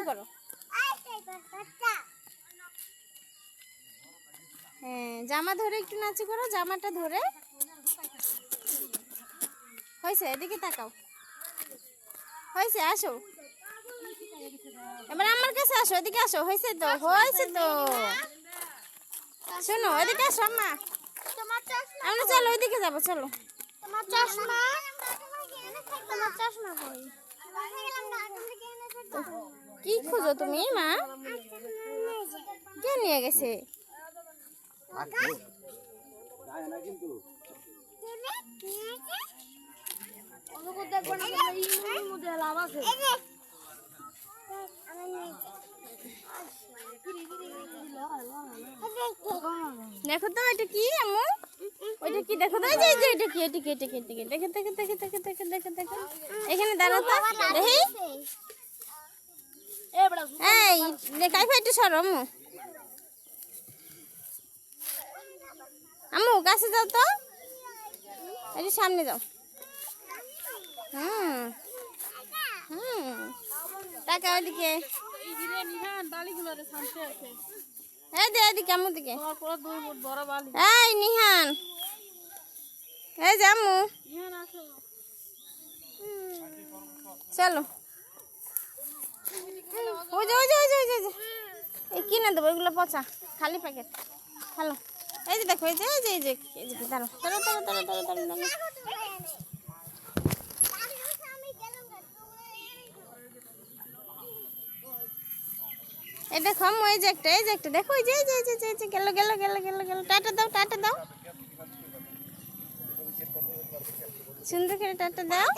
করো। হ্যাঁ, জামা ধরে একটু নাচি করো, জামাটা ধরে। হয়েছে, এদিকে তাকাও। হয়েছে, আসো এবার আমার কাছে আসো, এদিকে আসো। হয়েছে তো, হয়েছে তো। শোনো, এদিকে আসো আম্মা। আমরা চলো ওইদিকে যাবো, চলো। কি খুঁজো তুমি মা? কে নিয়ে গেছে? দেখো তো এটা কি আম্মু? ওইটা কি দেখো তো? এই যে এটা কি? এটা কি? এটা কি? এটা কি? দেখো দেখো দেখো দেখো দেখো দেখো দেখো। এখানে দাঁড়াও তো, দেখি। এই কাইফা একটু সরো আম্মু। আম্মু কাছে যাও তো, একটু সামনে যাও। হুম হুম, টাকা ওইদিকে। এই দে এদিকে আম্মু দিকে। এই নিহান, এই যে আম্মু, চলো। ওই যে ওই যে ওই যে ওই যে এই কিনে দেবো, এগুলো পচা, খালি প্যাকেট। হ্যালো, এই যে দেখো, এই যে এই যে এই যে এই যে দাঁড়ো দাঁড়ো দাঁড়ো দাঁড়ো দাঁড়ো দাঁড়ো দাঁড়ো। এই দেখো আম্মু, এই যে একটা, এই যে একটা দেখো, এই যে এই যে এই যে গেল গেল গেল গেল গেল। টাটা দাও, টাটা দাও, সুন্দর করে টাটা দাও।